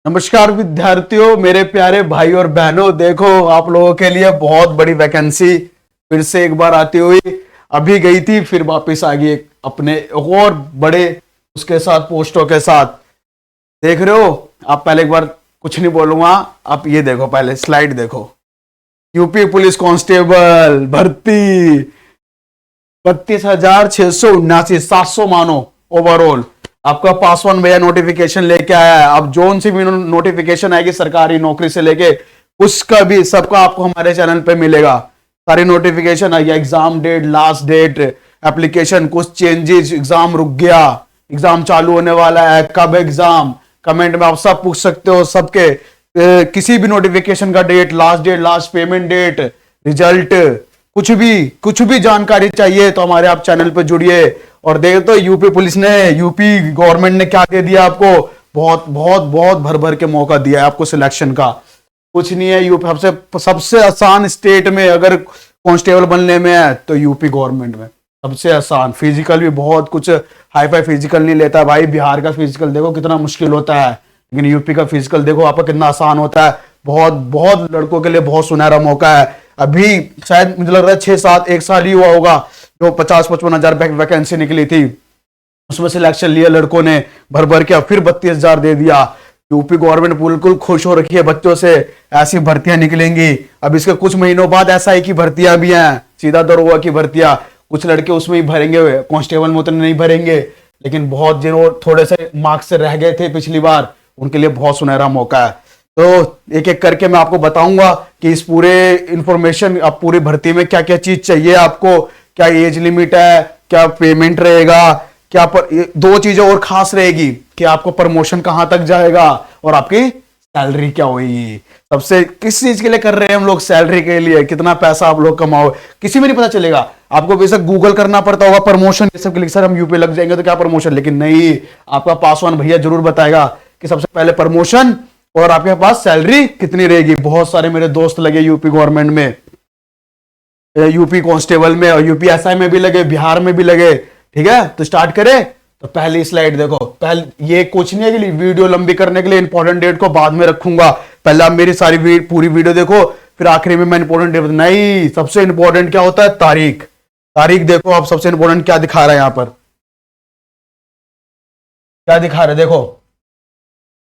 नमस्कार विद्यार्थियों, मेरे प्यारे भाई और बहनों। देखो, आप लोगों के लिए बहुत बड़ी वैकेंसी फिर से एक बार आती हुई। अभी गई थी, फिर वापस आ गई अपने और बड़े उसके साथ, पोस्टों के साथ। देख रहे हो आप? पहले एक बार कुछ नहीं बोलूंगा, आप ये देखो, पहले स्लाइड देखो। यूपी पुलिस कांस्टेबल भर्ती 32,679, 700 मानो ओवरऑल। आपका पासवान भैया नोटिफिकेशन लेके आया है। अब जोन सी भी नोटिफिकेशन आएगी सरकारी नौकरी से लेके, उसका भी सबका आपको हमारे चैनल पे मिलेगा। सारी नोटिफिकेशन आई है, exam date, last date, application, कुछ चेंजेस, एग्जाम रुक गया, एग्जाम चालू होने वाला है, कब एग्जाम, कमेंट में आप सब पूछ सकते हो। सबके किसी भी नोटिफिकेशन का date, last payment date, result, कुछ भी जानकारी चाहिए तो हमारे आप चैनल पे जुड़िए। और देख तो यूपी पुलिस ने, यूपी गवर्नमेंट ने क्या दे दिया आपको, बहुत बहुत बहुत भर भर के मौका दिया है आपको सिलेक्शन का। कुछ नहीं है, यूपी सबसे आसान स्टेट में अगर कांस्टेबल बनने में है तो यूपी गवर्नमेंट में सबसे आसान। फिजिकल भी बहुत कुछ हाई फाई फिजिकल नहीं लेता भाई। बिहार का फिजिकल देखो कितना मुश्किल होता है, लेकिन यूपी का फिजिकल देखो आपका कितना आसान होता है। बहुत बहुत लड़कों के लिए बहुत सुनहरा मौका है। अभी शायद मुझे लग रहा है 6-7 एक साल ही हुआ होगा जो 50-55 हजार वैकेंसी निकली थी, उसमें सिलेक्शन लिया लड़कों ने भर भर के, फिर 32,000 दे दिया। यूपी गवर्नमेंट बिल्कुल खुश हो रखी है बच्चों से, ऐसी भर्तियां निकलेंगी। अब इसके कुछ महीनों बाद एसआई की भर्तियां भी हैं, सीधा दरोगा की भर्तियां। कुछ लड़के उसमें ही भरेंगे, कांस्टेबल में उतने नहीं भरेंगे, लेकिन बहुत जिन्होंने थोड़े से मार्क्स से रह गए थे पिछली बार, उनके लिए बहुत सुनहरा मौका है। तो एक एक करके मैं आपको बताऊंगा कि इस पूरे इंफॉर्मेशन, अब पूरी भर्ती में क्या क्या चीज चाहिए आपको, क्या एज लिमिट है, क्या पेमेंट रहेगा, क्या पर दो चीजें और खास रहेगी कि आपको प्रमोशन कहां तक जाएगा और आपकी सैलरी क्या होगी। सबसे किस चीज के लिए कर रहे हैं हम लोग? सैलरी के लिए। कितना पैसा आप लोग कमाओ किसी में नहीं पता चलेगा आपको। बेशक गूगल करना पड़ता होगा प्रमोशन ये सब के लिए, सर हम यूपी लग जाएंगे तो क्या प्रमोशन, लेकिन नहीं, आपका पासवान भैया जरूर बताएगा कि सबसे पहले प्रमोशन और आपके पास सैलरी कितनी रहेगी। बहुत सारे मेरे दोस्त लगे यूपी गवर्नमेंट में, यूपी कांस्टेबल में, और यूपी एसआई में भी लगे, बिहार में भी लगे। ठीक है, तो स्टार्ट करें। तो पहली स्लाइड देखो। पहले ये कुछ नहीं है कि वीडियो लंबी करने के लिए इंपॉर्टेंट डेट को बाद में रखूंगा। पहले आप मेरी सारी पूरी वीडियो देखो, फिर आखिरी में मैं इंपॉर्टेंट डेट नहीं। सबसे इंपॉर्टेंट क्या होता है? तारीख। तारीख देखो आप, सबसे इंपॉर्टेंट क्या दिखा रहा है यहां पर, क्या दिखा रहा है देखो।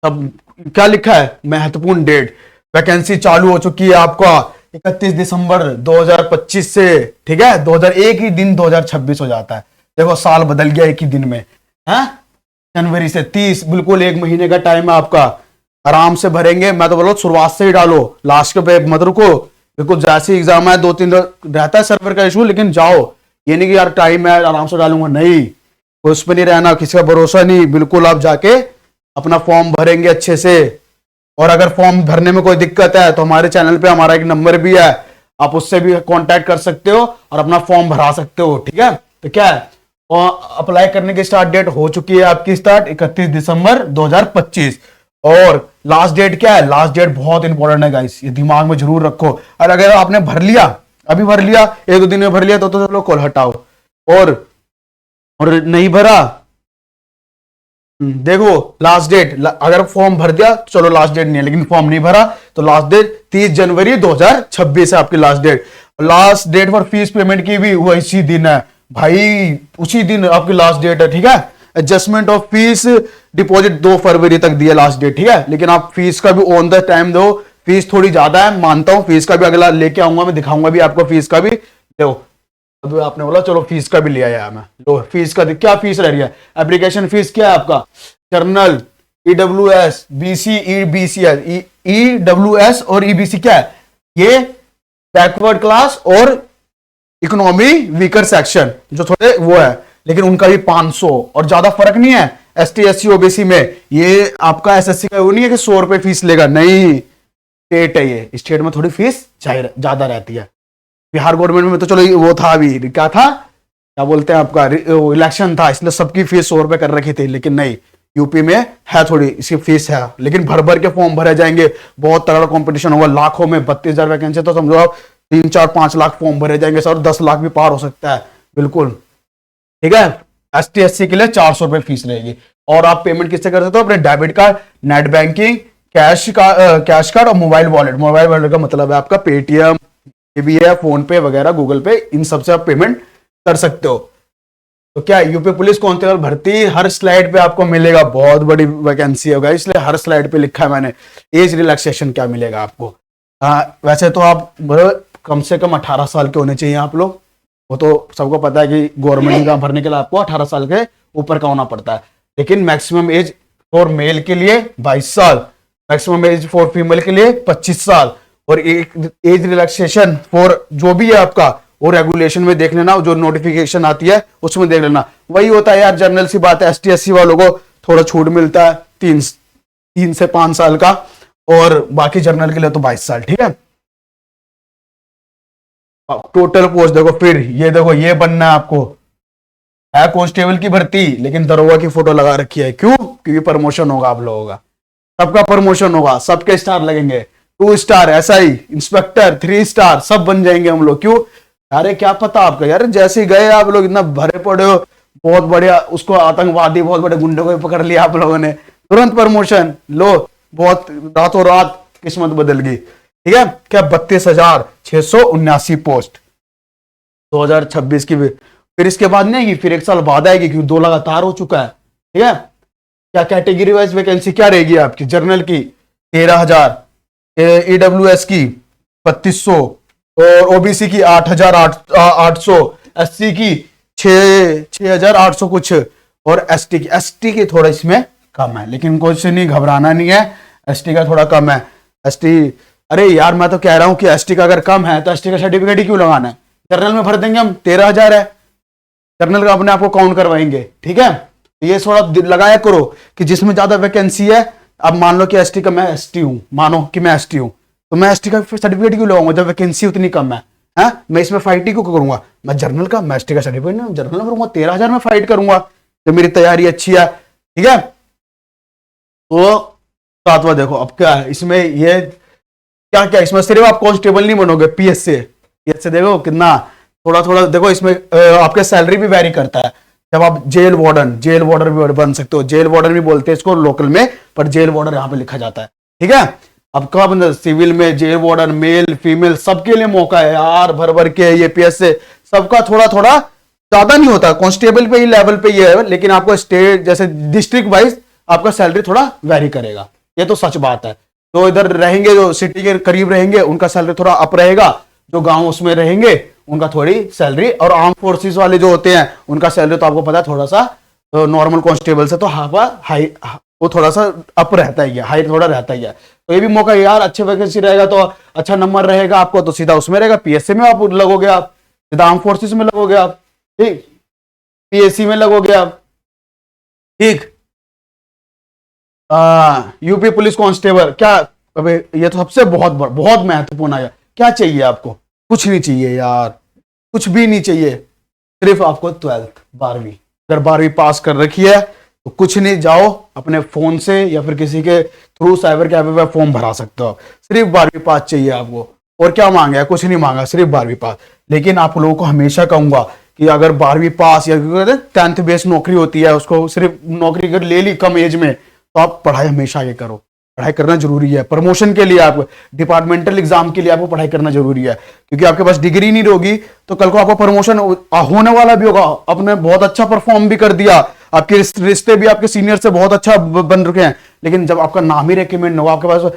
सब क्या लिखा है? महत्वपूर्ण डेट। वैकेंसी चालू हो चुकी है आपका 31 दिसंबर 2025 से। ठीक है, 2001 ही दिन 2026 हो जाता है। देखो साल बदल गया एक ही दिन में है। जनवरी से 30, बिल्कुल एक महीने का टाइम है आपका। आराम से भरेंगे। मैं तो बोलो शुरुआत से ही डालो, लास्ट पे मत रुको। बिल्कुल जैसे एग्जाम है 2-3 रहता है सर्वर का इशू, लेकिन जाओ। ये नहीं कि यार टाइम है आराम से डालूंगा, नहीं, उस पर नहीं रहना, किसी का भरोसा नहीं। बिल्कुल आप जाके अपना फॉर्म भरेंगे अच्छे से। और अगर फॉर्म भरने में कोई दिक्कत है तो हमारे चैनल पे हमारा एक नंबर भी है, आप उससे भी कांटेक्ट कर सकते हो और अपना फॉर्म भरा सकते हो। ठीक है, तो क्या है, अप्लाई करने की स्टार्ट डेट हो चुकी है आपकी, स्टार्ट 31 दिसंबर 2025। और लास्ट डेट क्या है? लास्ट डेट बहुत इंपॉर्टेंट है गाइस, ये दिमाग में जरूर रखो। और अगर आपने भर लिया, अभी भर लिया, 1-2 दिन में भर लिया तो चलो कॉल हटाओ। और नहीं भरा, देखो लास्ट डेट, अगर फॉर्म भर दिया चलो लास्ट डेट नहीं है, लेकिन फॉर्म नहीं भरा तो लास्ट डेट 30 जनवरी 2026 है आपकी लास्ट डेट। लास्ट डेट पर फीस पेमेंट की भी वो इसी दिन है भाई, उसी दिन आपकी लास्ट डेट है। ठीक है, एडजस्टमेंट ऑफ फीस डिपॉजिट 2 फरवरी तक दिया लास्ट डेट। ठीक है, लेकिन आप फीस का भी ऑन द टाइम दो। फीस थोड़ी ज्यादा है मानता हूं, फीस का भी अगला लेके आऊंगा, मैं दिखाऊंगा भी आपको फीस का भी। देखो अभी आपने बोला चलो फीस का भी ले आया मैं, लो फीस का क्या फीस रह रही है। एप्लीकेशन फीस क्या है आपका? जर्नल, ईडब्ल्यूएस, बीसी, ईबीसीएस, ईडब्ल्यूएस और ईबीसी क्या है? ये बैकवर्ड क्लास और इकोनॉमी वीकर सेक्शन जो थोड़े वो है, लेकिन उनका भी 500, और ज्यादा फर्क नहीं है एसटी एससी ओबीसी में। ये आपका एसएससी का वो नहीं है कि 100 रुपए फीस लेगा, नहीं, स्टेट है ये, स्टेट में थोड़ी फीस ज्यादा रहती है। बिहार गवर्नमेंट में तो चलो वो था, अभी क्या था, क्या बोलते हैं आपका, इलेक्शन था इसलिए सबकी फीस 100 रुपए कर रखी थी, लेकिन नहीं, यूपी में है थोड़ी इसकी फीस है, लेकिन भर भर के फॉर्म भरे जाएंगे। बहुत तगड़ा कंपटीशन होगा, लाखों में 32,000 वैकेंसी, तो समझो आप 3-4-5 लाख फॉर्म भरे जाएंगे सर, 10 लाख भी पार हो सकता है बिल्कुल। ठीक है, एसटी एससी के लिए 400 रुपए फीस रहेगी। और आप पेमेंट किससे कर सकते हो? अपने debit card, net banking, cash card और मोबाइल वॉलेट। मोबाइल वॉलेट का मतलब है आपका पेटीएम, ये भी है, फोन पे वगैरह, गूगल पे, इन सबसे आप पेमेंट कर सकते हो। तो क्या यूपी पुलिस कांस्टेबल भर्ती हर स्लाइड पे आपको मिलेगा, बहुत बड़ी वैकेंसी होगा, इसलिए हर स्लाइड पे लिखा है मैंने एज रिलैक्सेशन क्या मिलेगा आपको। वैसे तो आप कम से कम 18 साल के होने चाहिए आप लोग, वो तो सबको पता है कि गवर्नमेंट एग्जाम भरने के लिए आपको 18 साल के ऊपर का होना पड़ता है। लेकिन मैक्सिमम एज फॉर मेल के लिए 22 साल, मैक्सिमम एज फॉर फीमेल के लिए 25 साल, और एक एज रिलैक्सेशन फॉर जो भी है आपका वो रेगुलेशन में देख लेना, जो नोटिफिकेशन आती है उसमें देख लेना। वही होता है यार, जनरल सी बात है, एसटी एससी वालों को थोड़ा छूट मिलता है 3 से 5 साल का, और बाकी जनरल के लिए तो 22 साल। ठीक है, टोटल पोस्ट देखो, फिर ये देखो, ये बनना है आपको, है कांस्टेबल की भर्ती, लेकिन दरोगा की फोटो लगा रखी है। क्यों? क्योंकि प्रमोशन होगा आप लोगों का, सबका प्रमोशन होगा, सबके स्टार लगेंगे, 2 स्टार, एसआई, इंस्पेक्टर, 3 स्टार, सब बन जाएंगे हम लोग। क्यों? अरे क्या पता आपका यार, जैसे ही गए आप लोग, इतना भरे पड़े हो, बहुत बढ़िया, उसको आतंकवादी, बहुत बड़े गुंडों को पकड़ लिया आप लोगों ने, तुरंत प्रमोशन लो, बहुत रातों रात किस्मत बदल गई। ठीक है, क्या 32,679 पोस्ट 2026 की। फिर इसके बाद नहीं आएगी, फिर 1 साल बाद आएगी, क्योंकि 2 लगातार हो चुका है। ठीक है, क्या कैटेगरी वाइज वैकेंसी क्या रहेगी आपकी? जनरल की 13,000, ईडब्ल्यूएस की 3200, और ओबीसी की 8,800, एससी की 6,800 कुछ, और एसटी की थोड़ा इसमें कम है, लेकिन कुछ नहीं, घबराना नहीं है, एसटी का थोड़ा कम है। एसटी, अरे यार मैं तो कह रहा हूं कि एसटी का अगर कम है तो एसटी का सर्टिफिकेट ही क्यों लगाना है? जनरल में भर देंगे हम, 13,000 है, जनरल का अपने आप को काउंट करवाएंगे। ठीक है, ये थोड़ा लगाया करो कि जिसमें ज्यादा वैकेंसी है, अब मान लो कि एसटी का, मैं एसटी हूं, मानो कि मैं एसटी हूं, तो मैं एसटी का सर्टिफिकेट क्यों लगाऊंगा जब वैकेंसी उतनी कम है? मैं इसमें फाइट ही क्यों करूंगा? मैं जनरल का, मैं एसटी का सर्टिफिकेट नहीं, जनरल में करूंगा, 13,000 में फाइट करूंगा जब मेरी तैयारी अच्छी है। ठीक है, तो सातवां देखो, अब क्या है इसमें, ये क्या क्या इसमें सिर्फ आप कांस्टेबल नहीं बनोगे, पीएस से देखो कितना, थोड़ा थोड़ा देखो इसमें आपके सैलरी भी वेरी करता है। जब आप जेल वार्डन भी बन सकते हो, जेल वार्डन भी बोलते हैं इसको लोकल में, पर जेल वार्डन यहाँ पे लिखा जाता है। ठीक है, अब कब सिविल में जेल वार्डन, मेल फीमेल सबके लिए मौका है यार, भर भर के, ये पीएस से सबका थोड़ा थोड़ा, ज्यादा नहीं होता, कांस्टेबल पे ही लेवल पे ये है, लेकिन आपको स्टेट जैसे डिस्ट्रिक्ट वाइज आपका सैलरी थोड़ा वेरी करेगा, ये तो सच बात है। तो इधर रहेंगे, जो सिटी के करीब रहेंगे, उनका सैलरी थोड़ा अप रहेगा, जो गांव उसमें रहेंगे उनका थोड़ी सैलरी, और आर्म फोर्सेस वाले जो होते हैं उनका सैलरी तो आपको पता है थोड़ा सा नॉर्मल कांस्टेबल से तो हाई, वो थोड़ा सा अप रहता ही है, हाई थोड़ा रहता ही है। तो ये भी मौका यार, अच्छे वैकेंसी रहेगा तो अच्छा नंबर रहेगा आपको, तो सीधा उसमें रहेगा, पीएससी में आप लगोगे, आप सीधा आर्म फोर्सेस में लगोगे आप, ठीक, पीएससी में लगोगे आप। ठीक, यूपी पुलिस कांस्टेबल, क्या अबे ये तो सबसे बहुत महत्वपूर्ण है। क्या चाहिए आपको? कुछ नहीं चाहिए यार, कुछ भी नहीं चाहिए, सिर्फ आपको 12वीं, अगर 12वीं पास कर रखी है तो कुछ नहीं, जाओ अपने फोन से या फिर किसी के थ्रू साइबर कैफे पे फॉर्म भरा सकते हो। सिर्फ 12वीं पास चाहिए आपको, और क्या मांगा है? कुछ नहीं मांगा, सिर्फ 12वीं पास। लेकिन आप लोगों को हमेशा कहूंगा कि अगर 12वीं पास या 10th बेस्ड नौकरी होती है, उसको सिर्फ नौकरी अगर ले ली कम एज में, तो आप पढ़ाई हमेशा आगे करो, पढ़ाई करना जरूरी है। प्रमोशन के लिए, आप डिपार्टमेंटल एग्जाम के लिए आपको पढ़ाई करना जरूरी है, क्योंकि आपके पास डिग्री नहीं होगी तो कल को आपको प्रमोशन होने वाला भी होगा, आपने बहुत अच्छा परफॉर्म भी कर दिया, आपके रिश्ते भी आपके सीनियर से बहुत अच्छा बन रखे हैं, लेकिन जब आपका नाम ही रिकमेंड होगा, आपके पास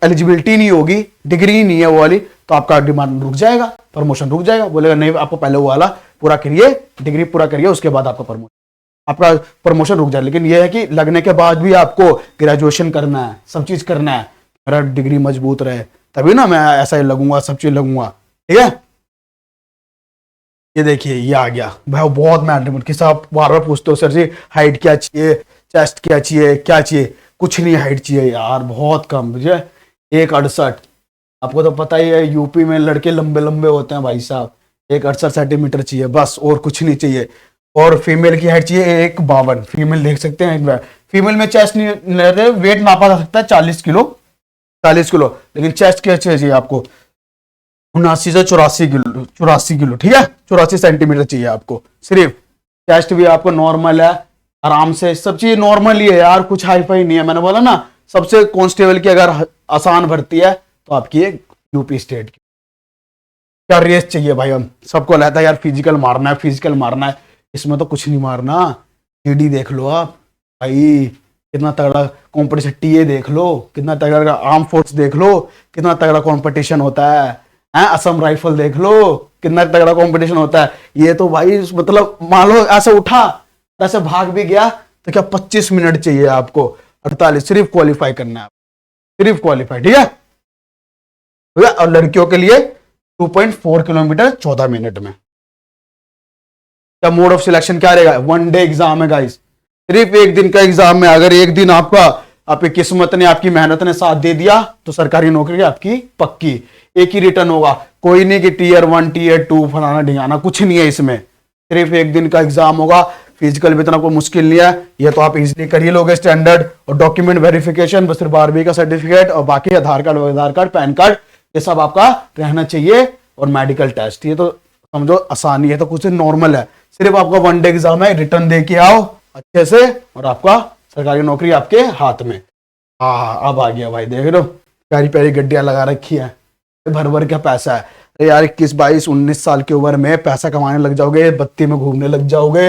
एलिजिबिलिटी नहीं होगी, डिग्री नहीं है वो वाली, तो आपका डिमांड रुक जाएगा, प्रमोशन रुक जाएगा। बोलेगा नहीं, आपको पहले वो वाला पूरा करिए, डिग्री पूरा करिए, उसके बाद आपका प्रमोशन रुक जाए। लेकिन यह है कि लगने के बाद भी आपको ग्रेजुएशन करना है, सब चीज करना है, मेरा डिग्री मजबूत रहे, तभी ना मैं ऐसा ही लगूंगा, सब चीज लगूंगा। ठीक है, ये देखिए ये आ गया भाई, बहुत मैटर कि साहब बार बार पूछते हो, सर जी हाइट क्या चाहिए, चेस्ट क्या चाहिए, क्या चाहिए? कुछ नहीं हाइट चाहिए यार, बहुत कम, मुझे 168, आपको तो पता ही है यूपी में लड़के लंबे लंबे होते हैं भाई साहब, 168 सेंटीमीटर चाहिए बस, और कुछ नहीं चाहिए। और फीमेल की हाइट चाहिए 152, फीमेल देख सकते हैं, फीमेल में चेस्ट नहीं, वेट नापा जा सकता है 40 किलो, लेकिन चेस्ट क्या चाहिए आपको? 79 से 84 किलो, ठीक है, 84 सेंटीमीटर चाहिए आपको सिर्फ। चेस्ट भी आपको नॉर्मल है, आराम से, सब चीज नॉर्मल ही है यार, कुछ हाई फाई नहीं है। मैंने बोला ना सबसे कांस्टेबल की अगर आसान भर्ती है तो आपकी है यूपी स्टेट की। क्या रेस चाहिए भाई, हम सबको लगता है यार फिजिकल मारना है, फिजिकल मारना है, इसमें तो कुछ नहीं मारना। ईडी देख लो आप भाई, कितना तगड़ा कॉम्पिटिशन, टीए देख लो कितना तगड़ा, आर्म फोर्स देख लो कितना तगड़ा कंपटीशन होता है, असम राइफल देख लो कितना तगड़ा कंपटीशन होता है। ये तो भाई मतलब मान लो ऐसे उठा ऐसे भाग भी गया तो क्या 25 मिनट चाहिए आपको, 48 सिर्फ क्वालिफाई करना है, सिर्फ क्वालिफाई, ठीक है। और लड़कियों के लिए 2.4 किलोमीटर 14 मिनट में। क्या मोड ऑफ सिलेक्शन क्या रहेगा, 1 डे एग्जाम है गाइस, सिर्फ एक दिन का एग्जाम है। अगर एक दिन आपकी किस्मत ने आपकी मेहनत ने साथ दे दिया तो सरकारी नौकरी आपकी पक्की। एक ही रिटर्न होगा, कोई नहीं कि टीयर 1 टीयर 2 फलाना ढिंगाना, कुछ नहीं है इसमें, सिर्फ एक दिन का एग्जाम होगा। फिजिकल भी इतना कोई मुश्किल नहीं है, ये तो आप इजीली कर ही लोगे स्टैंडर्ड। और डॉक्यूमेंट वेरिफिकेशन बस सिर्फ 12वीं का सर्टिफिकेट और बाकी आधार कार्ड पैन कार्ड ये सब आपका रहना चाहिए, और मेडिकल टेस्ट, ये तो समझो आसानी है, तो कुछ नॉर्मल है। सिर्फ आपका 1 डे एग्जाम है, रिटर्न दे के आओ अच्छे से और आपका सरकारी नौकरी आपके हाथ में। हाँ अब आ गया भाई, देख लो प्यारी प्यारी गड्डियां लगा रखी है, भर भर का पैसा है। अरे यार 21 22 19 साल की उम्र में पैसा कमाने लग जाओगे, बत्ती में घूमने लग जाओगे।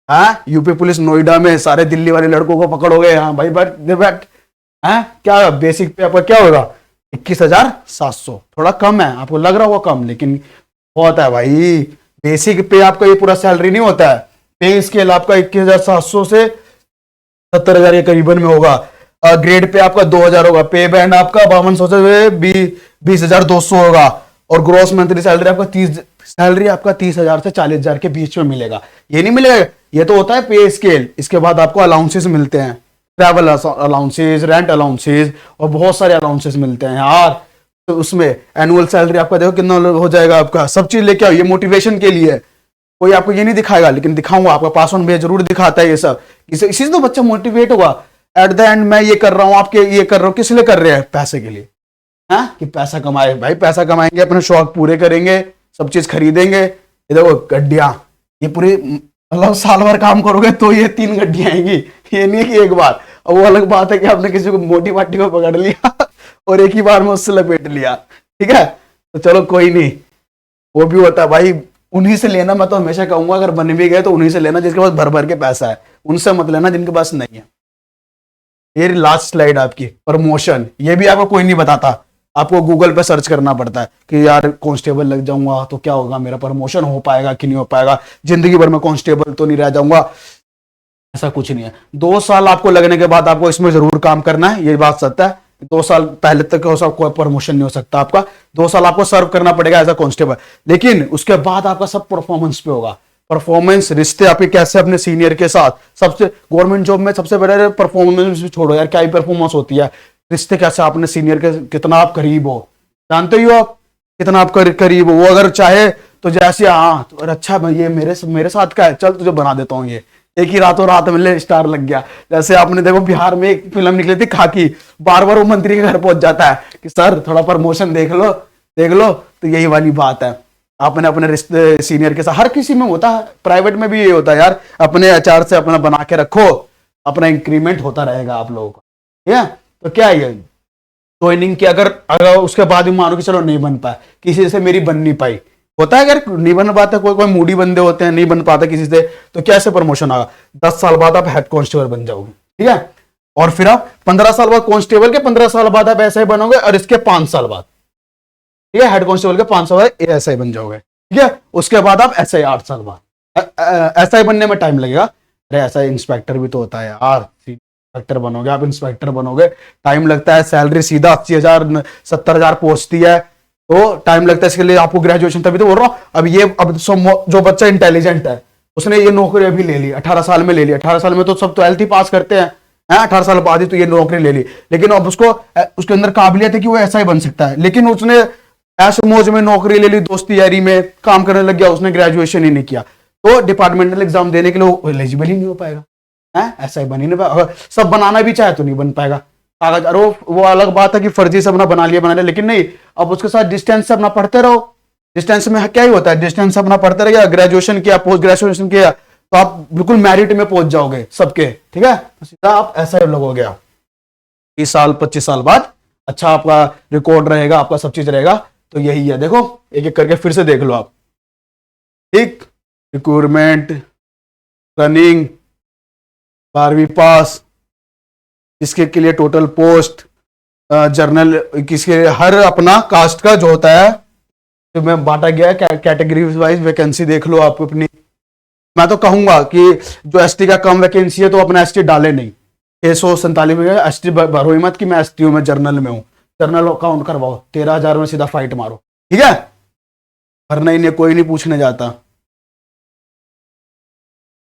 हाँ यूपी पुलिस नोएडा में सारे दिल्ली वाले लड़कों को पकड़ोगे, हाँ भाई बैठ हाँ क्या बेसिक पे आपका क्या होगा 21,700, थोड़ा कम है, आपको लग रहा होगा कम लेकिन बहुत है भाई। बेसिक पे आपका ये पूरा सैलरी नहीं होता है, पे स्केल आपका 21,700 से 70,000 के करीबन में होगा। ग्रेड पे आपका 2,000 होगा, पे बैंड आपका 5200 से 20,200 होगा, और ग्रॉस मंथली सैलरी आपका 30,000 से 40,000 के बीच में मिलेगा। ये नहीं मिलेगा, ये तो होता है पे स्केल। इसके बाद आपको अलाउंसेस मिलते हैं, ट्रैवल अलाउंसेस, रेंट अलाउंसेस और बहुत सारे अलाउंसेस मिलते हैं यार। तो उसमें एनुअल सैलरी आपका देखो कितना हो जाएगा आपका, सब चीज लेके आओ, ये मोटिवेशन के लिए। कोई आपको ये नहीं दिखाएगा लेकिन दिखाऊंगा, आपका पास ऑन भैया जरूर दिखाता है ये सब, इसी से तो बच्चा मोटिवेट होगा। एट द एंड मैं ये कर रहा हूँ, आपके ये कर रहा हूँ, किस लिए कर रहे हैं, पैसे के लिए, हाँ कि पैसा कमाए भाई, पैसा कमाएंगे, अपने शौक पूरे करेंगे, सब चीज खरीदेंगे। ये देखो गड्डियां, ये पूरी मतलब साल भर काम करोगे तो ये 3 गड्डियां आएंगी, ये नहीं कि एक बार। और वो अलग बात है कि आपने किसी को मोटी माटी को पकड़ लिया और एक ही बार में उससे लपेट लिया, ठीक है, तो चलो कोई नहीं, वो भी होता है भाई। उन्हीं से लेना, मैं तो हमेशा कहूंगा अगर बन भी गए तो उन्हीं से लेना जिसके पास भर भर के पैसा है, उनसे मत लेना जिनके पास नहीं है। ये लास्ट स्लाइड आपकी प्रमोशन, ये भी आपको कोई नहीं बताता, आपको गूगल पे सर्च करना पड़ता है कि यार कांस्टेबल लग जाऊंगा तो क्या होगा, मेरा प्रमोशन हो पाएगा कि नहीं हो पाएगा, जिंदगी भर में कांस्टेबल तो नहीं रह जाऊंगा। ऐसा कुछ नहीं है। 2 साल आपको लगने के बाद आपको इसमें जरूर काम करना है, ये बात सत्य है। 2 साल पहले तक कोई प्रमोशन नहीं हो सकता आपका, 2 साल आपको सर्व करना पड़ेगा एज अ कांस्टेबल, लेकिन उसके बाद आपका सब परफॉर्मेंस पे होगा। परफॉर्मेंस, रिश्ते आपके कैसे अपने सीनियर के साथ, सबसे गवर्नमेंट जॉब में सबसे बड़ा परफॉर्मेंस भी छोड़ो यार, क्या ही परफॉर्मेंस होती है, रिश्ते कैसे अपने सीनियर के कितना आप करीब हो, जानते ही हो आप कितना आप करीब हो। वो अगर चाहे तो जैसे हाँ तो अच्छा ये मेरे साथ का है, चल तुझे बना देता हूँ, ये एक ही रातों रात में स्टार लग गया। जैसे आपने देखो बिहार में एक फिल्म निकली थी खाकी, बार बार वो मंत्री के घर पहुंच जाता है कि सर थोड़ा प्रमोशन देख लो, तो यही वाली बात है। आपने अपने रिश्ते सीनियर के साथ, हर किसी में होता है, प्राइवेट में भी ये होता है यार, अपने एचआर से अपना बना के रखो, अपना इंक्रीमेंट होता रहेगा आप लोगों को, ठीक है। तो क्या है ज्वाइनिंग की, अगर उसके बाद भी मानो कि चलो नहीं बन पाया, किसी से मेरी बन नहीं पाई, होता है अगर नहीं बन पाता, कोई मूडी बंदे होते हैं, नहीं बन पाता किसी से, तो कैसे प्रमोशन आगा, 10 साल बाद आप हेड कांस्टेबल बन जाओगे, ठीक है। और फिर आप 15 साल बाद कांस्टेबल के 15 साल बाद आप ऐसा ही बनोगे, और इसके 5 साल बाद, ठीक है, हेड कांस्टेबल के 5 साल बाद ऐसा ही बन जाओगे, ठीक है। उसके बाद आप ऐसा ही 8 साल बाद, ऐसा ही बनने में टाइम लगेगा। अरे ऐसा इंस्पेक्टर भी तो होता है यार, इंस्पेक्टर बनोगे आप, इंस्पेक्टर बनोगे, टाइम लगता है, सैलरी सीधा 80,000 70,000 पहुंचती है, तो टाइम लगता है, इसके लिए आपको ग्रेजुएशन, तभी तो बोल रहा हूं। अब जो बच्चा इंटेलिजेंट है उसने ये नौकरी अभी ले ली, 18 साल में ले ली, 18 साल में तो सब 12th ही पास करते हैं, 18 साल बाद ही तो ये नौकरी ले ली, लेकिन अब उसके अंदर काबिलियत है कि वो ऐसा ही बन सकता है, लेकिन उसने ऐसे मौज में नौकरी ले ली, दोस्ती यारी में काम करने लग गया, उसने ग्रेजुएशन ही नहीं किया, तो डिपार्टमेंटल एग्जाम देने के लिए एलिजिबल ही नहीं हो पाएगा, ऐसा ही बन ही नहीं पाएगा। सब बनाना भी चाहे तो नहीं बन पाएगा कागज। अरे वो अलग बात है कि फर्जी से अपना बना लिया, लेकिन नहीं, अब उसके साथ डिस्टेंस से अपना पढ़ते रहो। डिस्टेंस में क्या ही होता है, डिस्टेंस से अपना पढ़ते रहिए, ग्रेजुएशन किया, पोस्ट ग्रेजुएशन किया, तो आप बिल्कुल मैरिट में पहुंच जाओगे सबके, ठीक है, तो सीधा आप ऐसा लोग हो गया। 20 साल 25 साल बाद अच्छा आपका रिकॉर्ड रहेगा, आपका सब चीज रहेगा। तो यही है, देखो एक एक करके फिर से देख लो आप। ठीक, रिक्रूटमेंट, रनिंग, 12वीं पास, इसके के लिए टोटल पोस्ट, जर्नल, किसके हर अपना कास्ट का जो होता है तो में बांटा गया है कैटेगरी वाइज वैकेंसी देख लो आप अपनी। मैं तो कहूंगा कि जो एसटी का कम वैकेंसी है तो अपना एसटी डाले नहीं, 647 में एसटी भरो ही मत कि मैं एसटी हूं, मैं जर्नल में हूं। जर्नल काउंट करवाओ, 13,000 में सीधा फाइट मारो, ठीक है। भरना ही नहीं, कोई नहीं पूछने जाता।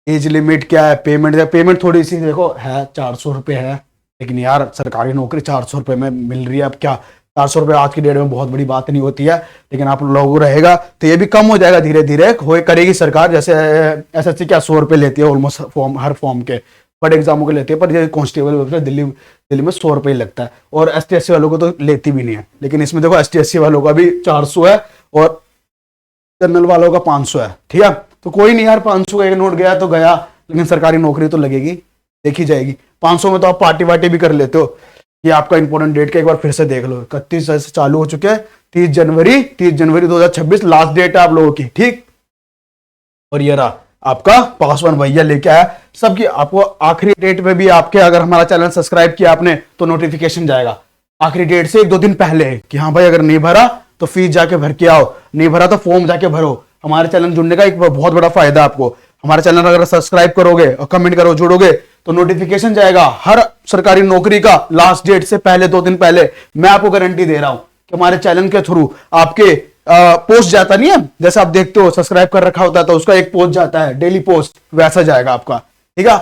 एज लिमिट क्या है, पेमेंट थोड़ी सी देखो है, 400 रुपये है, लेकिन यार सरकारी नौकरी 400 रुपये में मिल रही है। अब क्या 400 रुपये आज की डेट में बहुत बड़ी बात नहीं होती है, लेकिन आप लोगों रहेगा तो ये भी कम हो जाएगा धीरे धीरे, हो करेगी सरकार। जैसे एसएससी क्या 100 रुपये लेती है ऑलमोस्ट फॉर्म, हर फॉर्म के बड़े एग्जामों के लेती है, पर ये कांस्टेबल दिल्ली में 100 रुपये लगता है, और ST SC वालों को तो लेती भी नहीं है। लेकिन इसमें देखो ST SC वालों का भी 400 है और जनरल वालों का 500 है, ठीक है। तो कोई नहीं यार, 500 का एक नोट गया तो गया, लेकिन सरकारी नौकरी तो लगेगी, देखी जाएगी। 500 में तो आप पार्टी वार्टी भी कर लेते हो। ये आपका इंपॉर्टेंट डेट का एक बार फिर से देख लो, 31 से चालू हो चुके हैं, 30 जनवरी 2026 लास्ट डेट है आप लोगों की, ठीक। और ये रहा आपका पास वन भैया लेके आया सबकी। आपको आखिरी डेट में भी आपके, अगर हमारा चैनल सब्सक्राइब किया आपने तो नोटिफिकेशन जाएगा आखिरी डेट से 1-2 दिन पहले कि हाँ भाई अगर नहीं भरा तो फीस जाके भर के आओ, नहीं भरा तो फॉर्म जाके भरो। हमारे चैनल जुड़ने का एक बहुत बड़ा फायदा है आपको। हमारे चैनल अगर सब्सक्राइब करोगे और कमेंट करो, जुड़ोगे तो नोटिफिकेशन जाएगा हर सरकारी नौकरी का लास्ट डेट से पहले 2 दिन पहले। मैं आपको गारंटी दे रहा हूं कि हमारे चैनल के थ्रू आपके पोस्ट जाता नहीं है, जैसे आप देखते हो सब्सक्राइब कर रखा होता है तो उसका एक पोस्ट जाता है, डेली पोस्ट, वैसा जाएगा आपका, ठीक है।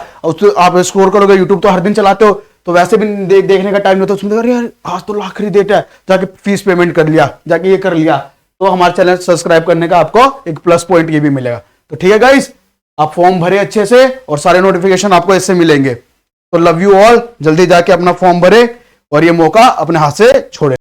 आप स्कोर करोगे, यूट्यूब तो हर दिन चलाते हो तो वैसे भी देखने का टाइम नहीं होता, उसमें यार आज तो आखिरी डेट है, जाके फीस पेमेंट कर लिया, जाके ये कर लिया, तो हमारे चैनल सब्सक्राइब करने का आपको एक प्लस पॉइंट ये भी मिलेगा। तो ठीक है गाइस, आप फॉर्म भरे अच्छे से और सारे नोटिफिकेशन आपको इससे मिलेंगे। तो लव यू ऑल, जल्दी जाके अपना फॉर्म भरे और ये मौका अपने हाथ से छोड़े।